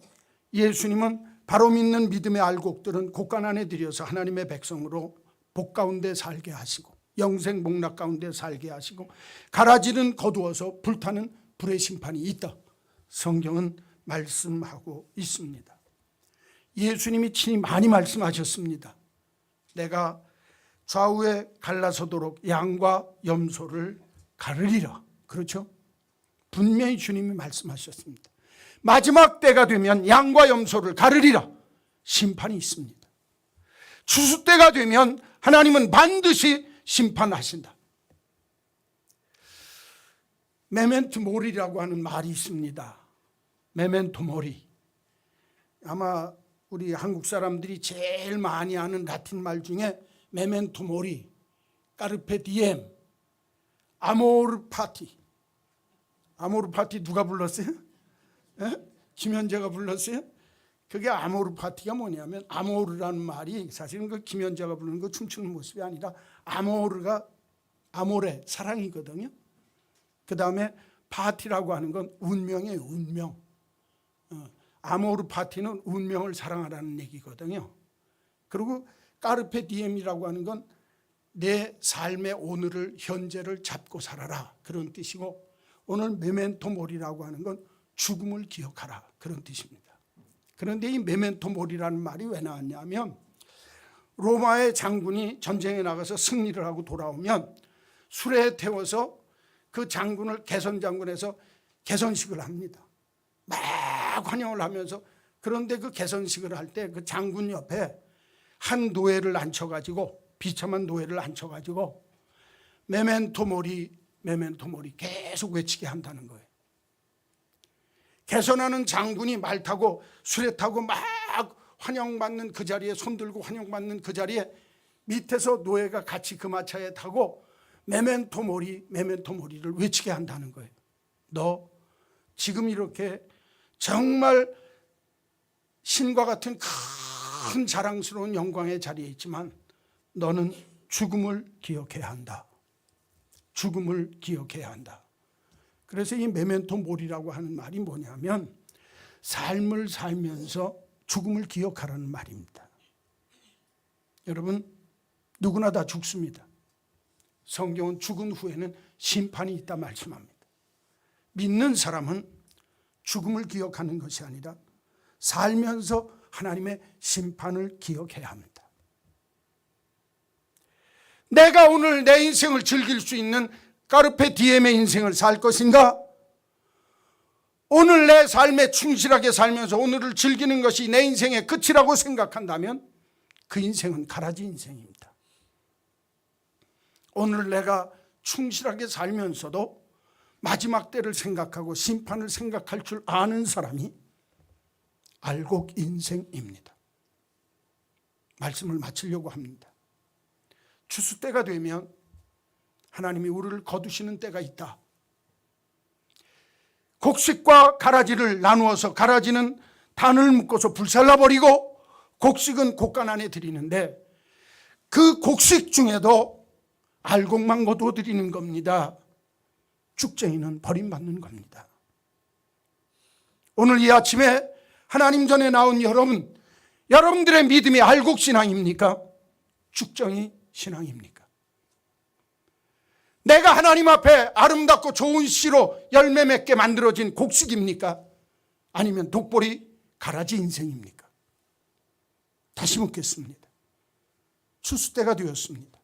예수님은 바로 믿는 믿음의 알곡들은 곡간 안에 들여서 하나님의 백성으로 복 가운데 살게 하시고 영생 복락 가운데 살게 하시고 가라지는 거두어서 불타는 불의 심판이 있다. 성경은 말씀하고 있습니다. 예수님이 친히 많이 말씀하셨습니다. 내가 좌우에 갈라서도록 양과 염소를 가르리라. 그렇죠? 분명히 주님이 말씀하셨습니다. 마지막 때가 되면 양과 염소를 가르리라. 심판이 있습니다. 추수 때가 되면 하나님은 반드시 심판하신다. 메멘토 모리라고 하는 말이 있습니다. 메멘토 모리. 아마 우리 한국 사람들이 제일 많이 아는 라틴 말 중에 메멘토 모리, 까르페 디엠, 아모르 파티. 아모르 파티 누가 불렀어요? 김현재가 불렀어요? 그게 아모르 파티가 뭐냐면 아모르라는 말이 사실은 그 김현재가 부르는 그 춤추는 모습이 아니라 아모르가 아모레 사랑이거든요. 그 다음에 파티라고 하는 건 운명이에요. 운명. 아모르 파티는 운명을 사랑하라는 얘기거든요. 그리고 까르페 디엠이라고 하는 건 내 삶의 오늘을 현재를 잡고 살아라 그런 뜻이고, 오늘 메멘토 모리라고 하는 건 죽음을 기억하라 그런 뜻입니다. 그런데 이 메멘토 모리라는 말이 왜 나왔냐면 로마의 장군이 전쟁에 나가서 승리를 하고 돌아오면 술에 태워서 그 장군을 개선장군에서 개선식을 합니다. 막 환영을 하면서, 그런데 그 개선식을 할 때 그 장군 옆에 한 노예를 앉혀가지고, 비참한 노예를 앉혀가지고 메멘토 모리 메멘토 모리 계속 외치게 한다는 거예요. 개선하는 장군이 말 타고 수레 타고 막 환영받는 그 자리에, 손들고 환영받는 그 자리에 밑에서 노예가 같이 그 마차에 타고 메멘토 모리 메멘토 모리를 외치게 한다는 거예요. 너 지금 이렇게 정말 신과 같은 큰 자랑스러운 영광의 자리에 있지만 너는 죽음을 기억해야 한다. 죽음을 기억해야 한다. 그래서 이 메멘토 모리라고 하는 말이 뭐냐면 삶을 살면서 죽음을 기억하라는 말입니다. 여러분, 누구나 다 죽습니다. 성경은 죽은 후에는 심판이 있다 말씀합니다. 믿는 사람은 죽음을 기억하는 것이 아니라 살면서 하나님의 심판을 기억해야 합니다. 내가 오늘 내 인생을 즐길 수 있는 까르페 디엠의 인생을 살 것인가? 오늘 내 삶에 충실하게 살면서 오늘을 즐기는 것이 내 인생의 끝이라고 생각한다면 그 인생은 가라지 인생입니다. 오늘 내가 충실하게 살면서도 마지막 때를 생각하고 심판을 생각할 줄 아는 사람이 알곡 인생입니다. 말씀을 마치려고 합니다. 추수 때가 되면 하나님이 우리를 거두시는 때가 있다. 곡식과 가라지를 나누어서 가라지는 단을 묶어서 불살라버리고 곡식은 곡간 안에 드리는데 그 곡식 중에도 알곡만 거두어 드리는 겁니다. 쭉쟁이는 버림받는 겁니다. 오늘 이 아침에 하나님 전에 나온 여러분들의 믿음이 알곡 신앙입니까? 쭉쟁이 신앙입니까? 내가 하나님 앞에 아름답고 좋은 씨로 열매 맺게 만들어진 곡식입니까? 아니면 독보리 가라지 인생입니까? 다시 묻겠습니다. 추수 때가 되었습니다.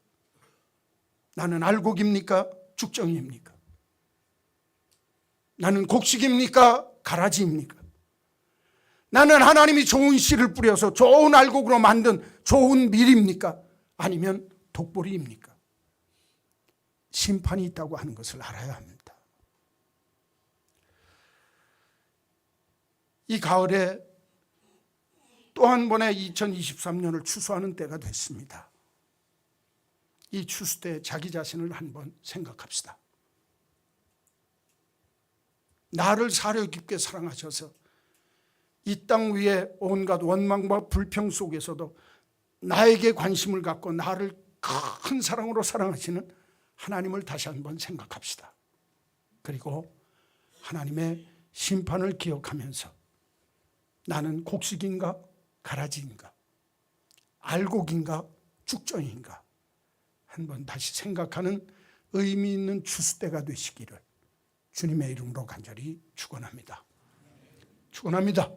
나는 알곡입니까? 쭉정이입니까? 나는 곡식입니까? 가라지입니까? 나는 하나님이 좋은 씨를 뿌려서 좋은 알곡으로 만든 좋은 밀입니까? 아니면 독보리입니까? 심판이 있다고 하는 것을 알아야 합니다. 이 가을에 또 한 번의 2023년을 추수하는 때가 됐습니다. 이 추수 때 자기 자신을 한번 생각합시다. 나를 사려 깊게 사랑하셔서 이 땅 위에 온갖 원망과 불평 속에서도 나에게 관심을 갖고 나를 큰 사랑으로 사랑하시는 하나님을 다시 한번 생각합시다. 그리고 하나님의 심판을 기억하면서 나는 곡식인가 가라지인가 알곡인가 쭉정인가 한번 다시 생각하는 의미 있는 추수 때가 되시기를 주님의 이름으로 간절히 축원합니다. 축원합니다.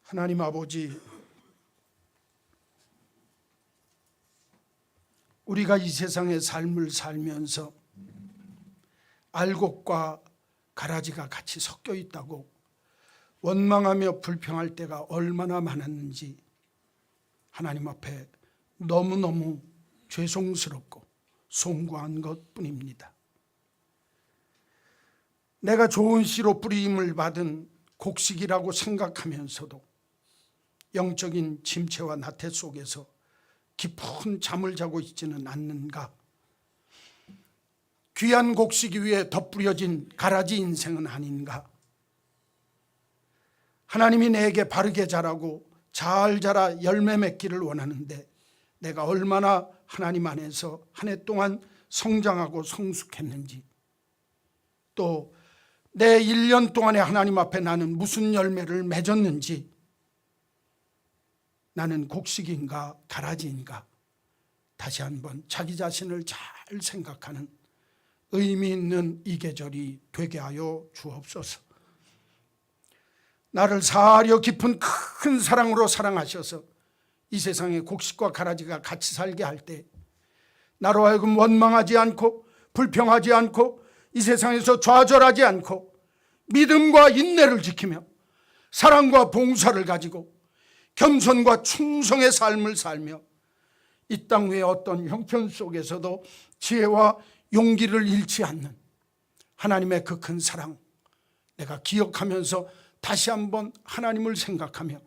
하나님 아버지, 우리가 이 세상의 삶을 살면서 알곡과 가라지가 같이 섞여 있다고 원망하며 불평할 때가 얼마나 많았는지 하나님 앞에 너무너무 죄송스럽고 송구한 것뿐입니다. 내가 좋은 씨로 뿌림을 받은 곡식이라고 생각하면서도 영적인 침체와 나태 속에서 깊은 잠을 자고 있지는 않는가? 귀한 곡식 위에 덧뿌려진 가라지 인생은 아닌가? 하나님이 내게 바르게 자라고 잘 자라 열매 맺기를 원하는데 내가 얼마나 하나님 안에서 한 해 동안 성장하고 성숙했는지, 또 내 1년 동안에 하나님 앞에 나는 무슨 열매를 맺었는지, 나는 곡식인가 가라지인가 다시 한번 자기 자신을 잘 생각하는 의미 있는 이 계절이 되게 하여 주옵소서. 나를 사려 깊은 큰 사랑으로 사랑하셔서 이 세상에 곡식과 가라지가 같이 살게 할 때 나로 하여금 원망하지 않고 불평하지 않고 이 세상에서 좌절하지 않고 믿음과 인내를 지키며 사랑과 봉사를 가지고 겸손과 충성의 삶을 살며 이 땅 위의 어떤 형편 속에서도 지혜와 용기를 잃지 않는 하나님의 그 큰 사랑 내가 기억하면서 다시 한번 하나님을 생각하며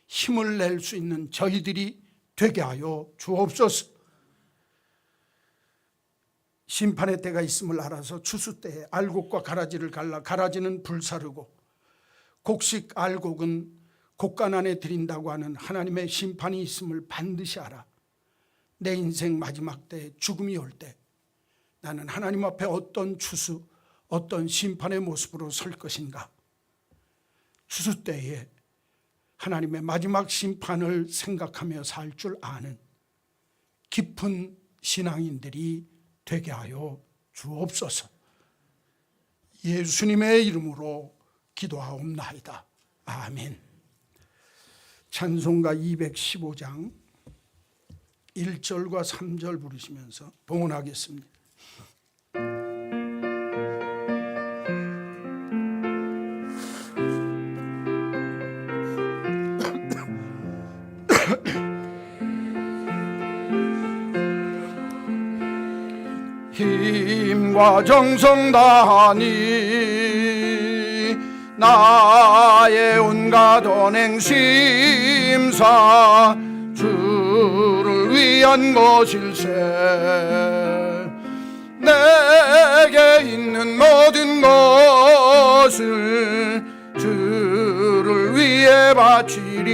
힘을 낼 수 있는 저희들이 되게 하여 주옵소서. 심판의 때가 있음을 알아서 추수 때에 알곡과 가라지를 갈라 가라지는 불사르고 곡식 알곡은 곡간 안에 드린다고 하는 하나님의 심판이 있음을 반드시 알아. 내 인생 마지막 때 죽음이 올 때 나는 하나님 앞에 어떤 추수, 어떤 심판의 모습으로 설 것인가? 추수 때에 하나님의 마지막 심판을 생각하며 살 줄 아는 깊은 신앙인들이 되게 하여 주옵소서. 예수님의 이름으로 기도하옵나이다. 아멘. 찬송가 215장 1절과 3절 부르시면서 봉헌하겠습니다. 힘과 마음과 정성 다하니 나의 온갖 언행 심사 주를 위한 것일세. 내게 있는 모든 것을 주를 위해 바치리.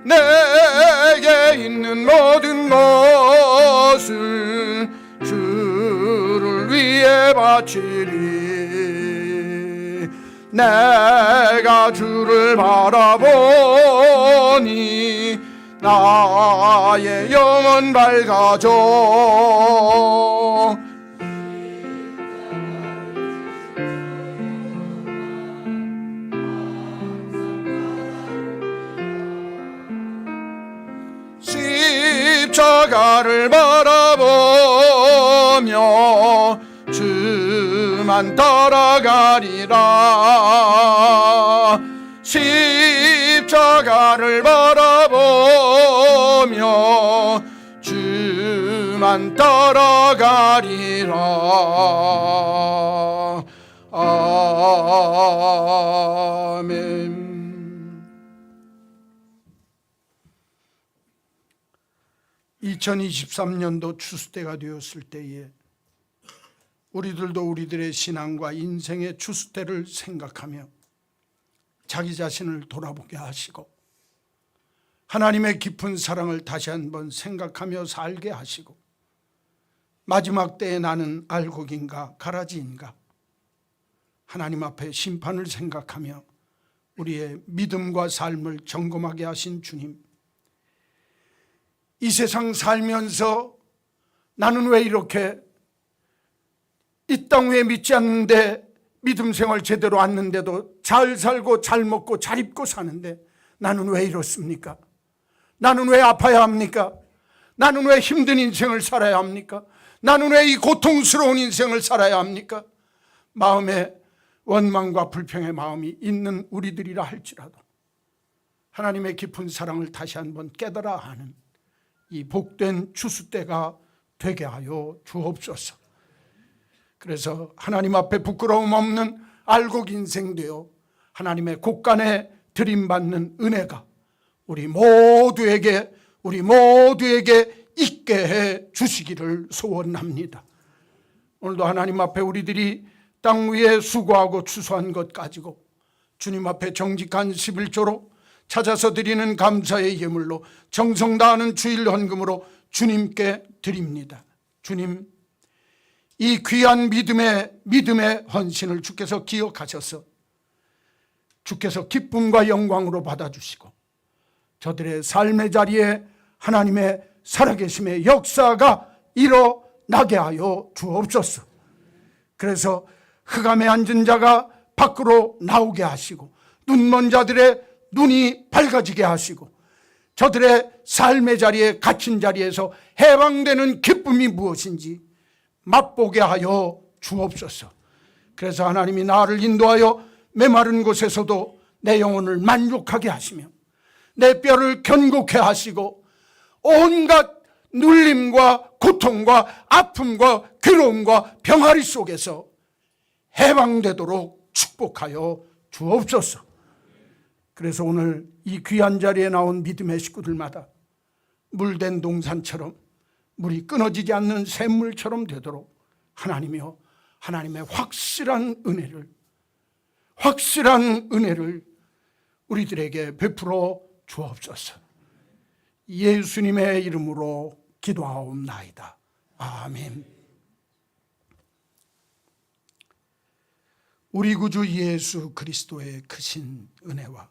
내게 있는 모든 것을 주를 위해 바치리. 내가 주를 바라보니 나의 영혼 밝아져. 십자가를 바라보며 주만 따라가리라. 십자가를 바라보며 주만 따라가리라. 아멘. 2023년도 추수때가 되었을 때에 우리들도 우리들의 신앙과 인생의 추수때를 생각하며 자기 자신을 돌아보게 하시고 하나님의 깊은 사랑을 다시 한번 생각하며 살게 하시고 마지막 때에 나는 알곡인가 가라지인가 하나님 앞에 심판을 생각하며 우리의 믿음과 삶을 점검하게 하신 주님, 이 세상 살면서 나는 왜 이렇게 이 땅 위에 믿지 않는데 믿음 생활 제대로 않는데도 잘 살고 잘 먹고 잘 입고 사는데 나는 왜 이렇습니까? 나는 왜 아파야 합니까? 나는 왜 힘든 인생을 살아야 합니까? 나는 왜 이 고통스러운 인생을 살아야 합니까? 마음에 원망과 불평의 마음이 있는 우리들이라 할지라도 하나님의 깊은 사랑을 다시 한번 깨달아 하는 이 복된 추수때가 되게 하여 주옵소서. 그래서 하나님 앞에 부끄러움 없는 알곡 인생 되어 하나님의 곳간에 드림받는 은혜가 우리 모두에게 있게 해 주시기를 소원합니다. 오늘도 하나님 앞에 우리들이 땅 위에 수고하고 추수한 것 가지고 주님 앞에 정직한 11조로 찾아서 드리는 감사의 예물로 정성 다하는 주일 헌금으로 주님께 드립니다. 주님, 이 귀한 믿음의 헌신을 주께서 기억하셔서 주께서 기쁨과 영광으로 받아주시고 저들의 삶의 자리에 하나님의 살아계심의 역사가 일어나게 하여 주옵소서. 그래서 흑암에 앉은 자가 밖으로 나오게 하시고 눈먼 자들의 눈이 밝아지게 하시고 저들의 삶의 자리에 갇힌 자리에서 해방되는 기쁨이 무엇인지 맛보게 하여 주옵소서. 그래서 하나님이 나를 인도하여 메마른 곳에서도 내 영혼을 만족하게 하시며 내 뼈를 견고케 하시고 온갖 눌림과 고통과 아픔과 괴로움과 병아리 속에서 해방되도록 축복하여 주옵소서. 그래서 오늘 이 귀한 자리에 나온 믿음의 식구들마다 물된 동산처럼 물이 끊어지지 않는 샘물처럼 되도록 하나님이여 하나님의 확실한 은혜를 우리들에게 베풀어 주옵소서. 예수님의 이름으로 기도하옵나이다. 아멘. 우리 구주 예수 그리스도의 크신 은혜와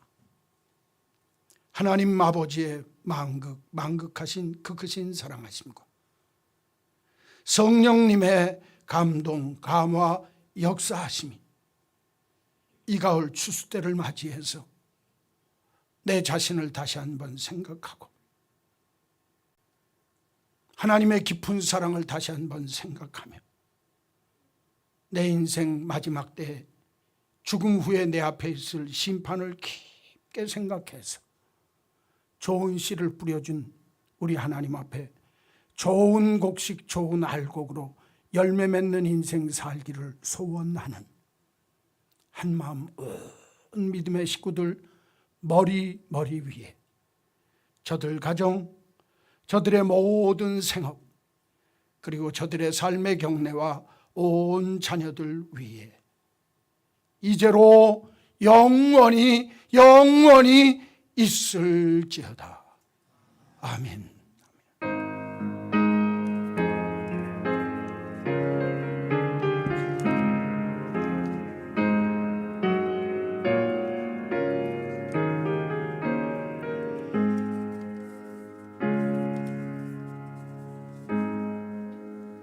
하나님 아버지의 만극하신 그 크신 사랑하심과 성령님의 감동, 감화, 역사하심이 이 가을 추수때를 맞이해서 내 자신을 다시 한번 생각하고 하나님의 깊은 사랑을 다시 한번 생각하며 내 인생 마지막 때 죽음 후에 내 앞에 있을 심판을 깊게 생각해서 좋은 씨를 뿌려준 우리 하나님 앞에 좋은 곡식, 좋은 알곡으로 열매 맺는 인생 살기를 소원하는 한마음 은 믿음의 식구들 머리 위에 저들 가정, 저들의 모든 생업, 그리고 저들의 삶의 경례와 온 자녀들 위에 이제로 영원히 있을지어다. 아멘.